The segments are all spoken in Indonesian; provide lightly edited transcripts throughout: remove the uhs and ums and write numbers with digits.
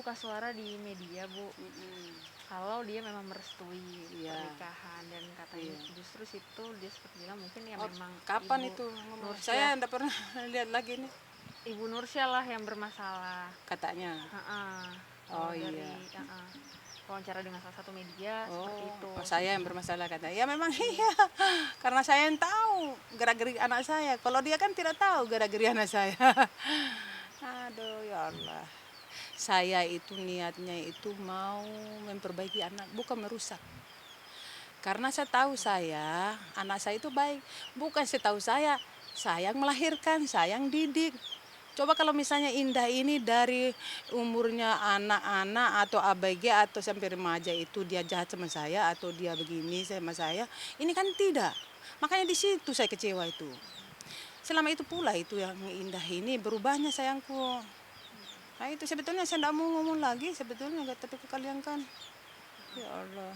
buka suara di media, Bu. Kalau dia memang merestui pernikahan dan katanya justru situ dia sempat bilang mungkin ya memang Kapan Ibu itu ngomong? Nursyah, Saya enggak pernah lihat lagi nih Ibu Nursyah lah yang bermasalah. katanya. Kalau dari wawancara dengan salah satu media seperti itu. Saya yang bermasalah katanya. Ya memang iya. Karena saya yang tahu gerak-gerik anak saya. Kalau dia kan tidak tahu gerak-gerik anak saya. Aduh ya Allah. Saya itu niatnya itu mau memperbaiki anak, bukan merusak. Karena saya tahu anak saya itu baik. Bukan setahu saya yang melahirkan, saya yang didik. Coba kalau misalnya Indah ini dari umurnya anak-anak atau ABG atau sampai remaja itu dia jahat sama saya atau dia begini sama saya, ini kan tidak. Makanya di situ saya kecewa itu. Selama itu pula itu yang Indah ini berubahnya sayangku. Nah itu sebetulnya saya tidak mau ngomong lagi sebetulnya, tapi ke kalian kan. Ya Allah.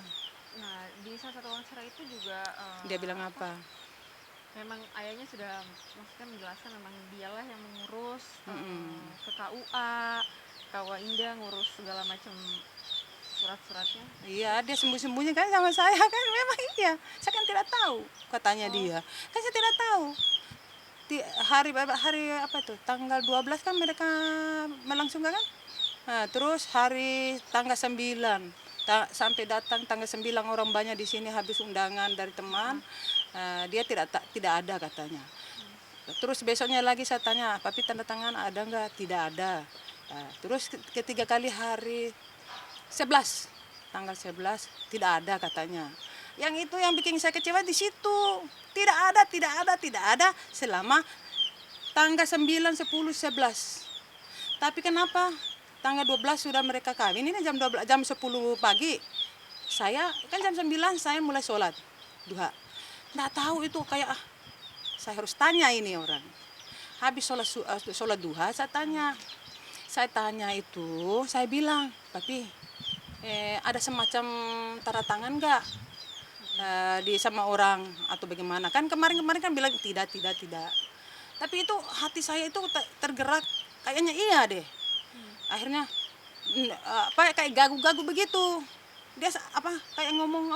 Nah di salah satu wawancara itu juga Dia bilang apa? Memang ayahnya sudah maksudnya menjelaskan memang dialah yang mengurus ke KUA Indah ngurus segala macam surat-suratnya. Iya, dia sembunyi-sembunyi kan sama saya kan, memang iya. Saya kan tidak tahu katanya dia. Kan saya tidak tahu. Hari apa tuh? Tanggal 12 kan mereka melangsungkan kan? Nah, terus hari tanggal 9 sampai datang tanggal 9 orang banyak di sini habis undangan dari teman. Dia tidak ada katanya. Terus besoknya lagi saya tanya, "Papi tanda tangan ada enggak?" Tidak ada. Terus ketiga kali hari 11, tanggal 11 tidak ada katanya. Yang itu yang bikin saya kecewa di situ. Tidak ada selama tanggal 9, 10, 11. Tapi kenapa tanggal 12 sudah mereka kawin, ini jam 10 pagi. Saya kan jam 9 saya mulai sholat duha. Nggak tahu itu kayak saya harus tanya ini orang. Habis sholat duha saya tanya. Saya tanya itu, saya bilang, "Papi, ada semacam tanda tangan nggak di sama orang atau bagaimana?" Kan kemarin kan bilang tidak. Tapi itu hati saya itu tergerak, kayaknya iya deh. Akhirnya kayak gagu-gagu begitu. Dia kayak ngomong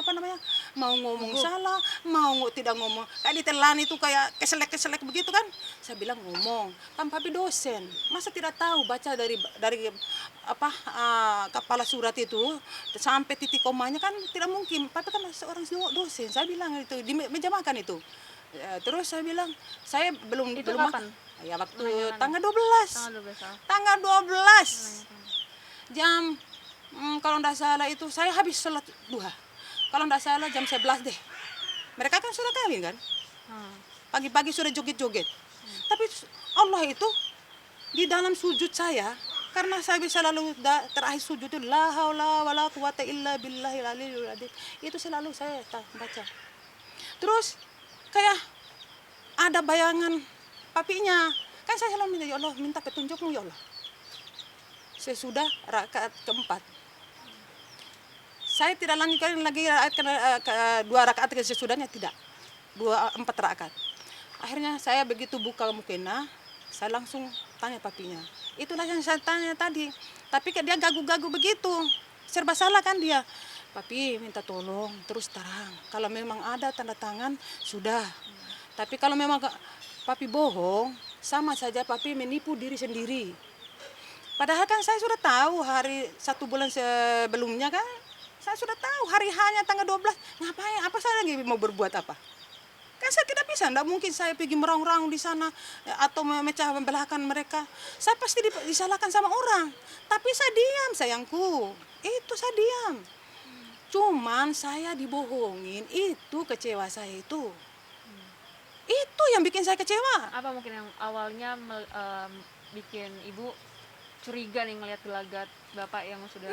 mau ngomong salah, mau tidak ngomong, kayak ditelan itu kayak keselek begitu kan. Saya bilang ngomong, kan papi dosen, masa tidak tahu baca dari kepala surat itu sampai titik komanya kan tidak mungkin. Papi kan seorang dosen, saya bilang itu di meja makan itu. Terus saya bilang saya belum kapan? Ya waktu tanggal 12. Tanggal 12. Jam kalau tidak salah itu saya habis sholat duha. Kalau tidak salah jam 11 deh. Mereka kan sudah kawin kan. Pagi-pagi sudah joget-joget. Tapi Allah itu di dalam sujud saya, karena saya bisa lalu terakhir sujud itu la haula wala quwata illa billahil aliyil azim. Itu selalu saya baca. Terus kayak ada bayangan papinya. Kan saya selalu minta, ya Allah minta petunjukmu ya Allah. Sesudah rakaat keempat, saya tidak lanjutkan lagi dua rakaat sesudahnya, tidak. 4 rakaat. Akhirnya saya begitu buka mukena, saya langsung tanya papinya. Itulah yang saya tanya tadi. Tapi dia gagu-gagu begitu. Serba salah kan dia. Papi minta tolong terus terang. Kalau memang ada tanda tangan, sudah. Tapi kalau memang papi bohong, sama saja papi menipu diri sendiri. Padahal kan saya sudah tahu hari 1 bulan sebelumnya kan, saya sudah tahu hari hanya tanggal 12. Ngapain? Apa saya lagi mau berbuat apa? Kan saya tidak bisa, tidak mungkin saya pergi meraung-raung di sana atau memecah membelahkan mereka. Saya pasti disalahkan sama orang. Tapi saya diam sayangku, itu saya diam. Cuman saya dibohongin, itu kecewa saya itu. Itu yang bikin saya kecewa. Apa mungkin yang awalnya bikin ibu curiga nih ngelihat gelagat bapak yang sudah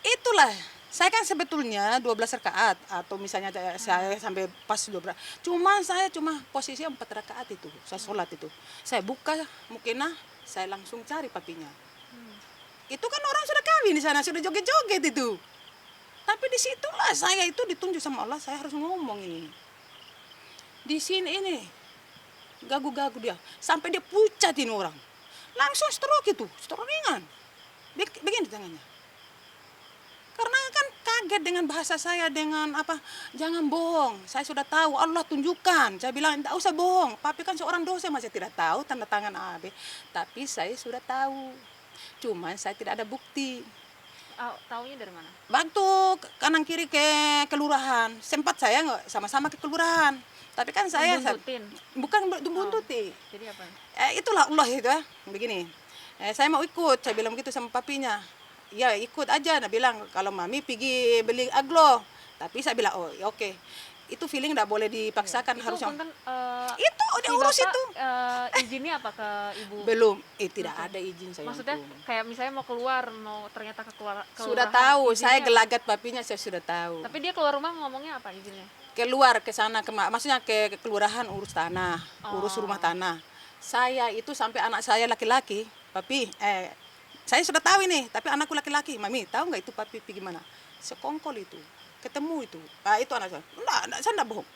itulah. Saya kan sebetulnya 12 rakaat atau misalnya saya sampai pas 12. Saya cuma posisi 4 rakaat itu. Saya sholat itu. Saya buka mukena, saya langsung cari papinya. Itu kan orang sudah kawin di sana, sudah joget-joget itu. Tapi disitulah saya itu ditunjuk sama Allah, saya harus ngomong ini. Di sini ini gagu-gagu dia, sampai dia pucat ini orang. Langsung stroke itu, stroke ringan. Begini tangannya. Karena kan kaget dengan bahasa saya, dengan apa, jangan bohong, saya sudah tahu, Allah tunjukkan. Saya bilang, tidak usah bohong, papi kan seorang dosen, masih tidak tahu tanda tangan AB. Tapi saya sudah tahu, cuman saya tidak ada bukti. Taunya dari mana? Waktu kanan kiri ke kelurahan, sempat saya nggak sama-sama ke kelurahan. Tapi kan saya Buntutin? bukan buntuti. Jadi apa? Itulah Allah itu ya, begini. Saya mau ikut, saya bilang begitu sama papinya. Ya ikut aja, nah bilang kalau mami pergi beli aglo. Tapi saya bilang, oh ya oke. Itu feeling tidak boleh dipaksakan, Itu harusnya. punten, Itu udah si urus bapak, itu. Izinnya apa ke ibu? Belum, tidak ada izin saya. Maksudnya kayak misalnya mau keluar, mau ternyata Sudah tahu, saya gelagat papinya, saya sudah tahu. Tapi dia keluar rumah ngomongnya apa izinnya? Keluar ke sana, maksudnya ke kelurahan urus tanah, urus rumah tanah. Saya itu sampai anak saya laki-laki, papi, saya sudah tahu ini, tapi anakku laki-laki, mami tahu nggak itu papi pergi mana? Sekongkol itu, ketemu itu, itu anak saya. Enggak, saya enggak bohong.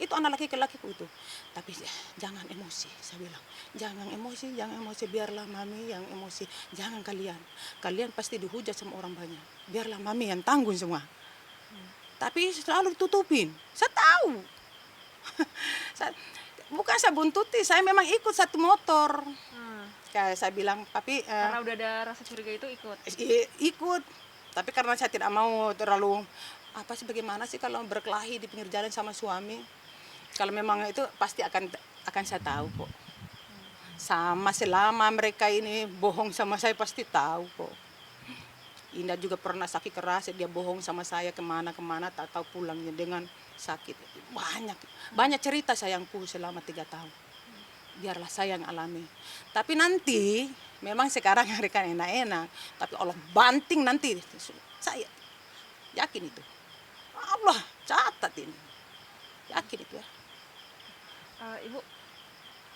Itu anak laki-lakiku itu. Tapi jangan emosi, saya bilang. Jangan emosi, biarlah mami yang emosi. Jangan kalian. Kalian pasti dihujat sama orang banyak. Biarlah mami yang tanggung semua. Tapi selalu ditutupin. Saya tahu. Bukan saya buntuti, saya memang ikut satu motor. Kayak saya bilang, papi... Karena udah ada rasa curiga itu ikut? Ikut. Tapi karena saya tidak mau terlalu... Apa sih, bagaimana sih kalau berkelahi di pinggir jalan sama suami? Kalau memang itu pasti akan saya tahu kok. Sama selama mereka ini bohong sama saya pasti tahu kok. Indah juga pernah sakit keras, dia bohong sama saya kemana-kemana, tak tahu pulangnya dengan sakit. Banyak cerita sayangku selama 3 tahun. Biarlah saya yang alami. Tapi nanti, memang sekarang mereka enak-enak, tapi Allah banting nanti. Saya yakin itu. Allah catat ini. Yakin itu ya. Ibu,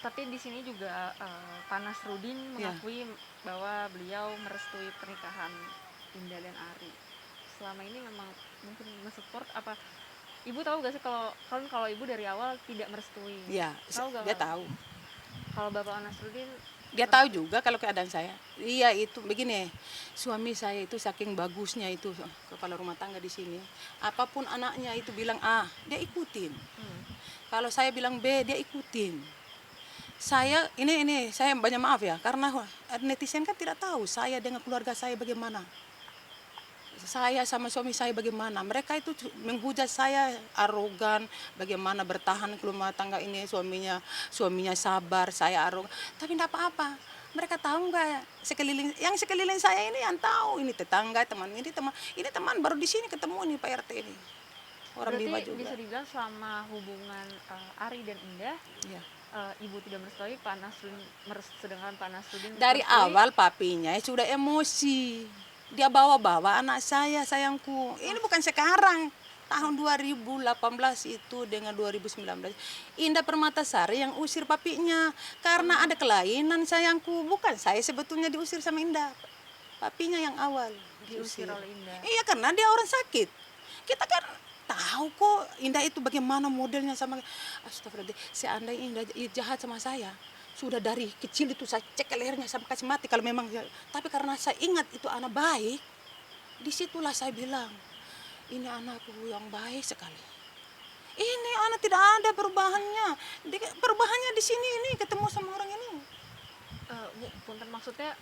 tapi di sini juga Pak Nasruddin mengakui bahwa beliau merestui pernikahan Indah dan Ari. Selama ini memang mungkin mensupport apa? Ibu tahu gak sih kalau ibu dari awal tidak merestui? Iya, dia tahu. Kalau Bapak Nasruddin, dia tahu juga kalau keadaan saya. Iya itu begini, suami saya itu saking bagusnya itu kepala rumah tangga di sini. Apapun anaknya itu bilang A, dia ikutin. Kalau saya bilang B, dia ikutin. Saya ini saya banyak maaf ya, karena netizen kan tidak tahu saya dengan keluarga saya bagaimana. Saya sama suami saya bagaimana. Mereka itu menghujat saya arogan, bagaimana bertahan ke rumah tangga ini, suaminya sabar, saya arogan. Tapi tidak apa-apa. Mereka tahu nggak sekeliling saya ini yang tahu, ini tetangga, ini teman baru di sini ketemu nih Pak RT ini. Orang Bima berarti juga. bisa dibilang selama hubungan Ari dan Indah, ibu tidak merestui, Pak Nasruddin sedangkan Pak Nasruddin dari awal papinya sudah emosi. Dia bawa-bawa anak saya, sayangku. Ini bukan sekarang. Tahun 2018 itu dengan 2019. Indah Permatasari yang usir papinya. Karena ada kelainan, sayangku. Bukan saya sebetulnya diusir sama Indah. Papinya yang awal diusir oleh Indah. Iya, karena dia orang sakit. Kita kan tahu kok Indah itu bagaimana modelnya sama... Astagfirullah, seandainya Indah jahat sama saya, sudah dari kecil itu saya cek lehernya sampai kasih mati kalau memang. Tapi karena saya ingat itu anak baik, disitulah saya bilang, ini anakku yang baik sekali. Ini anak tidak ada perubahannya. Perubahannya di sini ini ketemu sama orang ini. Bu, punten, maksudnya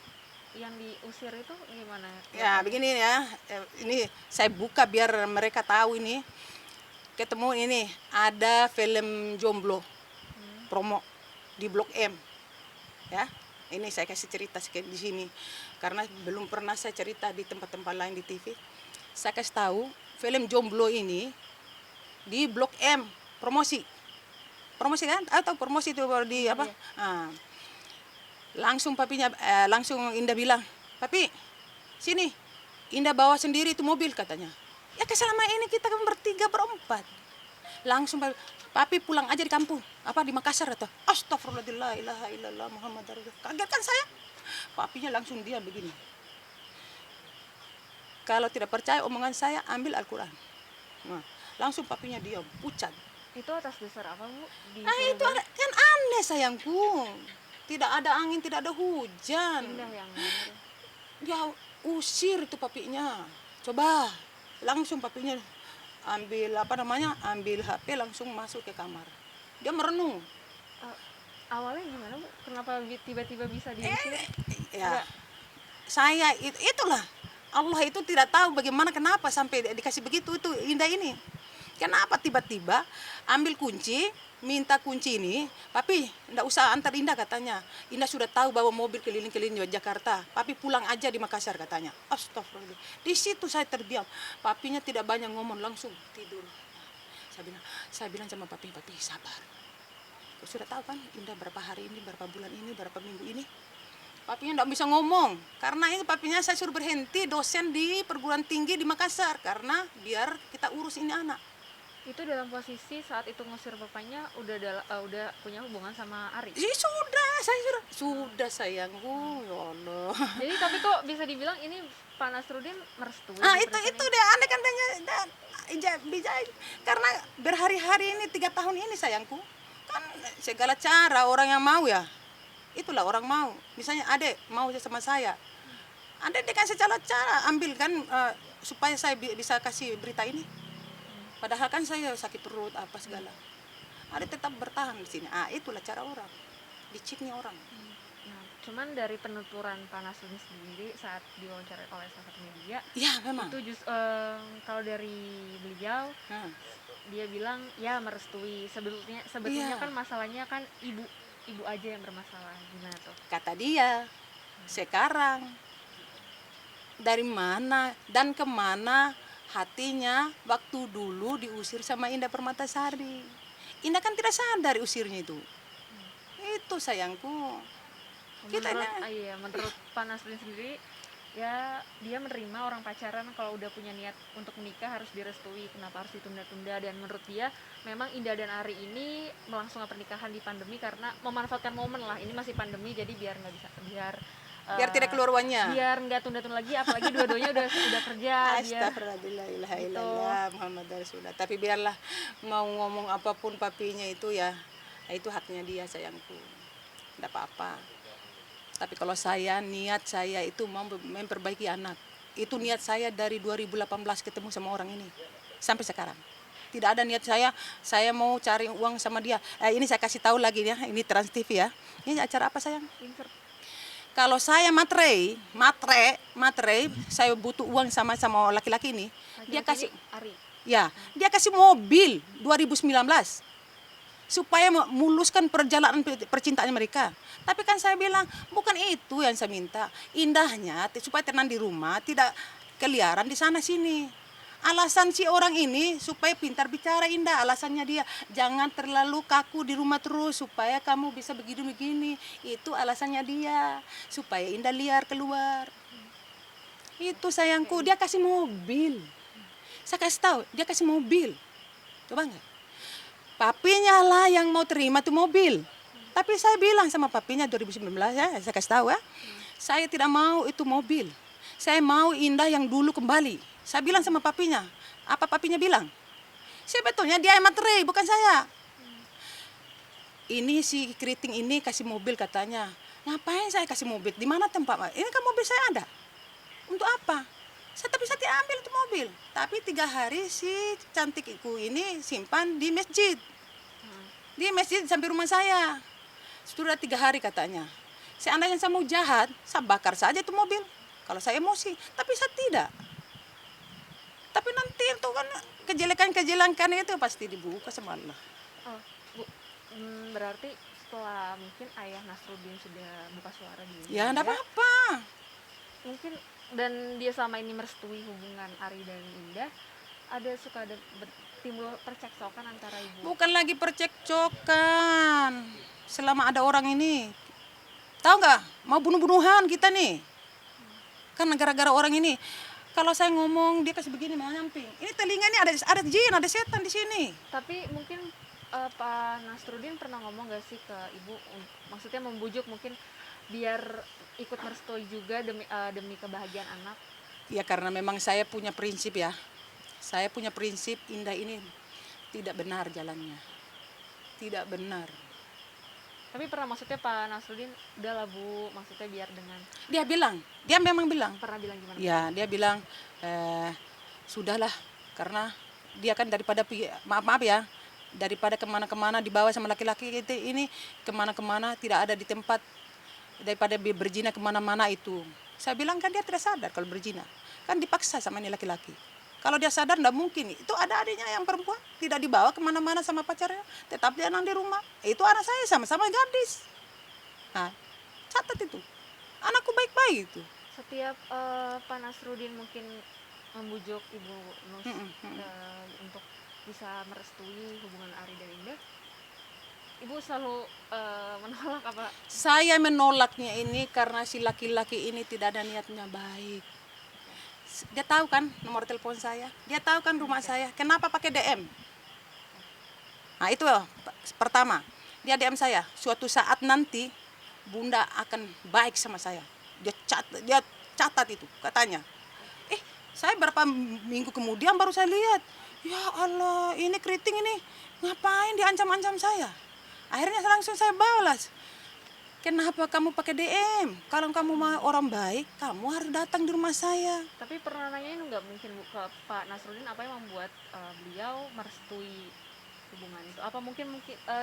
yang diusir itu gimana? Ya begini ya, ini saya buka biar mereka tahu ini. Ketemu ini ada film Jomblo promo di Blok M, ya. Ini saya kasih cerita di sini karena belum pernah saya cerita di tempat-tempat lain di TV. Saya kasih tahu film Jomblo ini di Blok M promosi kan? Atau promosi itu di apa? Nah, langsung papinya, langsung Indah bilang, papi, sini. Indah bawa sendiri itu mobil katanya. Ya selama ini kita kan bertiga berempat. Langsung papi pulang aja di kampung, di Makassar atau astagfirullahaladzim, la ilaha illallah Muhammad Rasulullah. Kaget kan saya? Papinya langsung dia begini. Kalau tidak percaya omongan saya, ambil Al-Quran. Nah, langsung papinya diam, pucat. Itu atas dasar apa, Bu? Itu kan aneh sayangku. Tidak ada angin, tidak ada hujan. Indah yang Ya usir itu papinya. Coba langsung papinya ambil ambil HP langsung masuk ke kamar. Dia merenung. Eh, awalnya gimana Bu? Kenapa tiba-tiba bisa diusir? Ya, Nggak, itulah Allah itu tidak tahu bagaimana kenapa sampai dikasih begitu itu Indah ini. Kenapa tiba-tiba ambil kunci, minta kunci ini, papi enggak usah antar Indah katanya. Indah sudah tahu bawa mobil keliling-keliling Jakarta. Papi pulang aja di Makassar katanya. Astagfirullah. Di situ saya terdiam. Papinya tidak banyak ngomong, langsung tidur. Saya bilang sama papi sabar. Kau sudah tahu kan Indah berapa hari ini, berapa bulan ini, berapa minggu ini. Papinya enggak bisa ngomong. Karena ini papinya saya suruh berhenti dosen di perguruan tinggi di Makassar. Karena biar kita urus ini anak. itu dalam posisi saat itu ngusir bapaknya udah punya hubungan sama Ari. Sudah sayangku, ya Allah. Jadi tapi kok bisa dibilang ini Pak Nasruddin merestui Itu pernikahan deh aneh kan bisa karena berhari-hari ini 3 tahun ini sayangku kan segala cara orang yang mau ya itulah orang mau misalnya adek mau sama saya adek dengan segala cara ambil kan supaya saya bisa kasih berita ini padahal kan saya sakit perut apa segala adek tetap bertahan di sini itulah cara orang liciknya orang. Nah, cuman dari penuturan Pak Nasruddin sendiri saat diwawancara oleh salah satu media, Ya memang. itu kalau dari beliau dia bilang ya merestui. Sebetulnya Iya. kan masalahnya kan ibu aja yang bermasalah. Gimana tuh? Kata dia, sekarang dari mana dan kemana hatinya waktu dulu diusir sama Indah Permatasari. Indah kan tidak sadar usirnya itu. Itu sayangku. Menurut Pak Nasruddin sendiri ya dia menerima orang pacaran kalau udah punya niat untuk menikah harus direstui, kenapa harus ditunda-tunda, dan menurut dia memang Indah dan Ari ini melangsungkan pernikahan di pandemi karena memanfaatkan momen lah, ini masih pandemi jadi biar nggak bisa biar Tidak keluar uangnya. biar nggak tunda-tunda lagi, apalagi dua-duanya udah kerja biar Astagfirullahaladzim Muhammad Rasulullah. Tapi biarlah mau ngomong apapun papinya itu ya itu haknya dia sayangku. Tidak apa-apa. Tapi kalau niat saya itu mau memperbaiki anak. Itu niat saya dari 2018 ketemu sama orang ini. Sampai sekarang. Tidak ada niat saya mau cari uang sama dia. Ini saya kasih tahu lagi ya, ini Trans TV ya. Ini acara apa sayang? insert. Kalau saya matre, saya butuh uang sama laki-laki ini. Dia kasih Ari. ya, dia kasih mobil 2019. Supaya memuluskan perjalanan percintaan mereka. Tapi kan saya bilang, bukan itu yang saya minta. Indahnya supaya tenang di rumah, tidak keliaran di sana sini. Alasan si orang ini supaya pintar bicara Indah. Alasannya dia, jangan terlalu kaku di rumah terus supaya kamu bisa begini-begini. Itu alasannya dia, supaya Indah liar keluar. Itu sayangku, dia kasih mobil. Saya kasih tahu, dia kasih mobil. Coba enggak? Papinya lah yang mau terima tuh mobil. Tapi saya bilang sama papinya 2019 ya, saya kasih tahu ya. Saya tidak mau itu mobil. Saya mau Indah yang dulu kembali. Saya bilang sama papinya. Apa papinya bilang? Sebetulnya dia yang materai, bukan saya. Ini si keriting ini kasih mobil katanya. Ngapain saya kasih mobil? Di mana tempat? Ini kan mobil saya ada. Untuk apa? Tapi saya tidak ambil itu mobil. Tapi 3 hari si cantikku ini simpan di masjid. Di masjid sampai rumah saya. Sudah 3 hari katanya. Seandainya saya mau jahat, saya bakar saja itu mobil. Kalau saya emosi. Tapi saya tidak. Tapi nanti itu kan kejelekan itu pasti dibuka sama Allah. Oh, Bu. Berarti setelah mungkin ayah Nasruddin sudah buka suara di Ya, enggak apa-apa. Mungkin dan dia selama ini merestui hubungan Ari dan Indah, suka ada timbul percekcokan antara ibu. Bukan lagi percekcokan. Selama ada orang ini, tahu nggak? Mau bunuh-bunuhan kita nih. Kan gara-gara orang ini. Kalau saya ngomong dia kasih begini mau nyamping. Ini telinga ini ada jin, ada setan di sini. Tapi mungkin Pak Nasruddin pernah ngomong gak sih ke ibu, maksudnya membujuk mungkin biar ikut merestui juga demi kebahagiaan anak? Ya karena memang saya punya prinsip ya. Saya punya prinsip Indah ini tidak benar jalannya. Tidak benar. Tapi pernah maksudnya Pak Nasruddin, udahlah Bu, maksudnya biar dengan Dia memang bilang, pernah bilang gimana? ya dia bilang sudahlah, karena dia kan daripada maaf ya, daripada kemana-kemana dibawa sama laki-laki itu ini, kemana-kemana tidak ada di tempat, daripada berzina kemana-mana itu. Saya bilang kan dia tidak sadar kalau berzina, kan dipaksa sama ini laki-laki. Kalau dia sadar tidak mungkin. Itu ada adiknya yang perempuan tidak dibawa kemana-mana sama pacarnya, tetap dia di rumah. Itu anak saya sama-sama gadis. Nah, catat itu, anakku baik-baik itu. Setiap Pak Nasruddin mungkin membujuk Ibu Nus untuk bisa merestui hubungan Ari dan Indah, Ibu selalu menolak apa? Saya menolaknya ini karena si laki-laki ini tidak ada niatnya baik. Dia tahu kan nomor telepon saya, dia tahu kan rumah saya, kenapa pakai DM? Nah itu pertama, dia DM saya, suatu saat nanti Bunda akan baik sama saya. Dia catat itu katanya. Saya berapa minggu kemudian baru saya lihat, ya Allah ini keriting ini ngapain diancam-ancam saya. Akhirnya langsung saya balas, kenapa kamu pakai DM? Kalau kamu mau orang baik, kamu harus datang di rumah saya. Tapi pernah nanyain nggak mungkin Bu, ke Pak Nasruddin apa yang membuat beliau merestui hubungan itu? Apa mungkin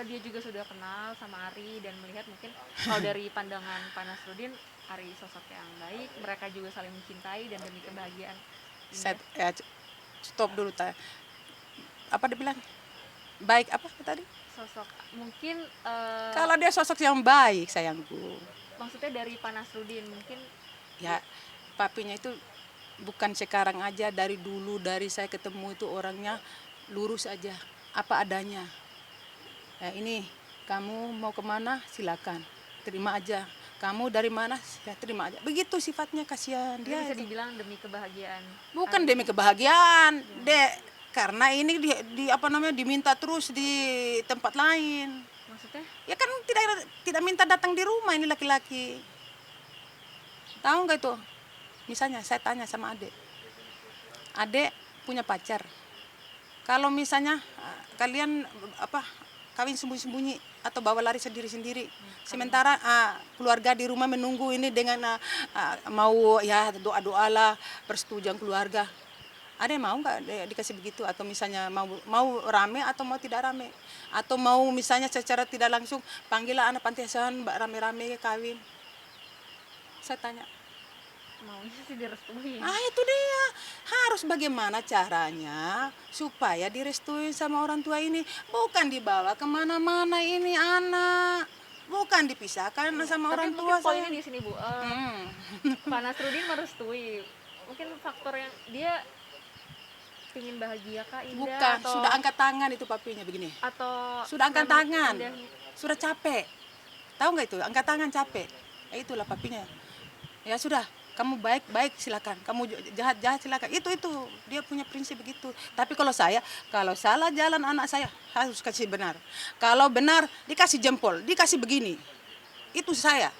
dia juga sudah kenal sama Ari dan melihat mungkin kalau dari pandangan Pak Nasruddin, Ari sosok yang baik, mereka juga saling mencintai dan demi kebahagiaan. Stop dulu apa dia bilang? Baik apa tadi? Sosok mungkin kalau dia sosok yang baik sayangku. Maksudnya dari Pak Nasruddin mungkin ya papinya itu bukan sekarang aja, dari dulu, dari saya ketemu itu orangnya lurus aja, apa adanya. Ini kamu mau kemana silakan, terima aja. Kamu dari mana ya terima aja. Begitu sifatnya, kasihan dia. Bisa dibilang demi kebahagiaan. Bukan demi kebahagiaan, Dek. Karena ini diminta terus di tempat lain. Maksudnya? Ya kan tidak minta datang di rumah ini laki-laki. Tahu nggak itu? Misalnya saya tanya sama Adek punya pacar. Kalau misalnya kalian kawin sembunyi-sembunyi atau bawa lari sendiri-sendiri, sementara keluarga di rumah menunggu ini dengan mau ya doa-doa lah, persetujuan keluarga. Ada yang mau nggak dikasih begitu? Atau misalnya mau rame atau mau tidak rame? Atau mau misalnya secara tidak langsung panggillah anak panti asuhan rame-rame kawin? Saya tanya. Maunya sih direstui. Itu dia. Harus bagaimana caranya supaya direstui sama orang tua ini. Bukan dibawa kemana-mana ini anak. Bukan dipisahkan sama orang tua. Tapi poinnya di sini Bu. Pak Nasruddin merestui. Mungkin faktor yang dia pingin bahagia kah Indah? Bukan, atau sudah angkat tangan itu papinya begini. Atau sudah angkat tangan. Indah. Sudah capek. Tahu nggak itu? Angkat tangan capek. Itulah papinya. Ya sudah, kamu baik-baik silakan. Kamu jahat-jahat silakan. Itu dia punya prinsip begitu. Tapi kalau salah jalan anak saya harus kasih benar. Kalau benar dikasih jempol, dikasih begini. Itu saya.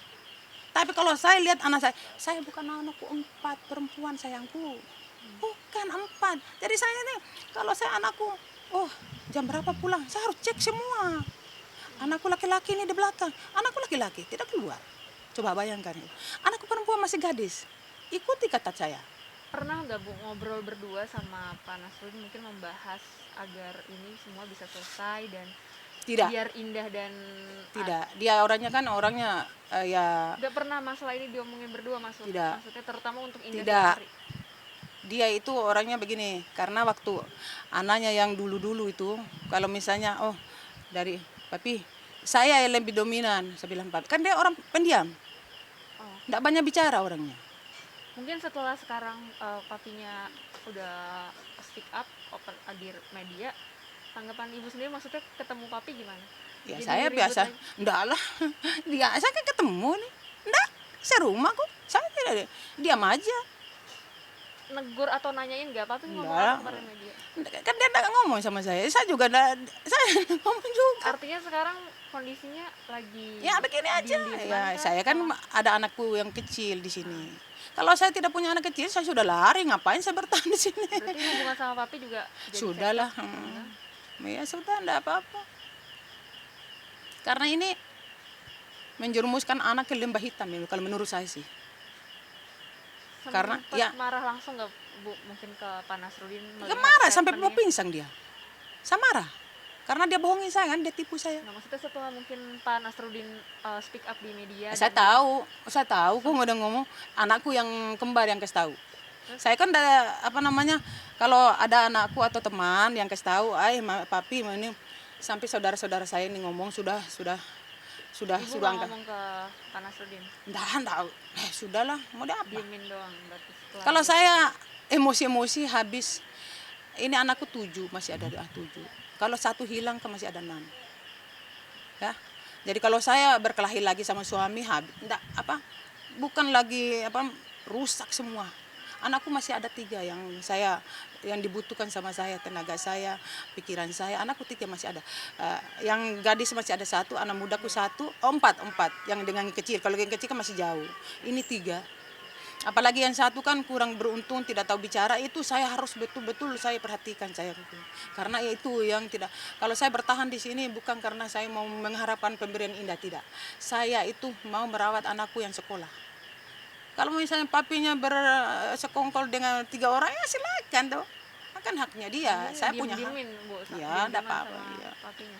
Tapi kalau saya lihat anak saya bukan anakku 4 perempuan sayangku. Bukan 4. Jadi saya nih, kalau saya anakku, jam berapa pulang? Saya harus cek semua. Anakku laki-laki ini di belakang. Anakku laki-laki tidak keluar. Coba bayangkan itu. Anakku perempuan masih gadis. Ikuti kata saya. Pernah nggak Bu ngobrol berdua sama Pak Nasruddin mungkin membahas agar ini semua bisa selesai dan tidak. Biar Indah dan tidak. Dia orangnya ya. Nggak pernah masalah ini diomongin berdua maksudnya terutama untuk Indah tidak. dan Ari. Dia itu orangnya begini, karena waktu anaknya yang dulu-dulu itu, kalau misalnya dari papi, saya yang lebih dominan, saya bilang papi. Kan dia orang pendiam, nggak banyak bicara orangnya. Mungkin setelah sekarang papinya udah speak up, open di media, tanggapan ibu sendiri maksudnya ketemu papi gimana? Ya jadi saya biasa, enggak lah, saya kan ketemu nih, enggak, serumah kok, saya tidak, diam aja. Negur atau nanyain nggak papi ngomong apa kemarin media? Kan dia nggak ngomong sama saya juga saya ngomong juga. Artinya sekarang kondisinya lagi ya begini aja ya, saya kan ada anakku yang kecil di sini. Kalau saya tidak punya anak kecil, saya sudah lari, ngapain saya bertahan di sini? Berarti hubungan sama papi juga sudahlah. Ya sudah, enggak apa-apa. Karena ini menjerumuskan anak ke lembah hitam ini kalau menurut saya sih. Karena Sempet ya marah langsung nggak Bu mungkin ke Pak Nasruddin dia melihat marah sampai mau statementnya? pingsan dia. Saya marah. Karena dia bohongi saya kan, dia tipu saya. Nah, maksudnya setelah mungkin Pak Nasruddin speak up di media Saya dan tahu, kok udah ngomong anakku yang kembar yang kasih tahu. terus Saya kan ada apa namanya, kalau ada anakku atau teman yang kasih tahu, papi ini sampai saudara-saudara saya ini ngomong Ibu sudah nggak angkat. ngomong ke Pak Nasruddin, Enggak, sudahlah, mau dia apa? diemin doang berarti setelah Kalau dia speak saya up. emosi habis, ini anakku 7 masih ada 7. Kalau satu hilang kan masih ada 6. Ya. Jadi kalau saya berkelahi lagi sama suami habis, enggak apa? Bukan lagi apa rusak semua. Anakku masih ada 3 yang dibutuhkan sama saya, tenaga saya, pikiran saya. Anakku 3 masih ada. Yang gadis masih ada 1, anak mudaku 1, 4 yang dengan yang kecil. Kalau yang kecil kan masih jauh. Ini 3. Apalagi yang 1 kan kurang beruntung, tidak tahu bicara, itu saya harus betul-betul saya perhatikan saya gitu. Karena itu yang tidak, kalau saya bertahan di sini bukan karena saya mau mengharapkan pemberian indah, tidak. Saya itu mau merawat anakku yang sekolah. Kalau misalnya papinya bersekongkol dengan 3 orang ya silakan tuh. Kan haknya dia, Ini saya punya hak. diem-diemin Bu, Ya, enggak diem-dieman apa-apa, sama iya. papinya.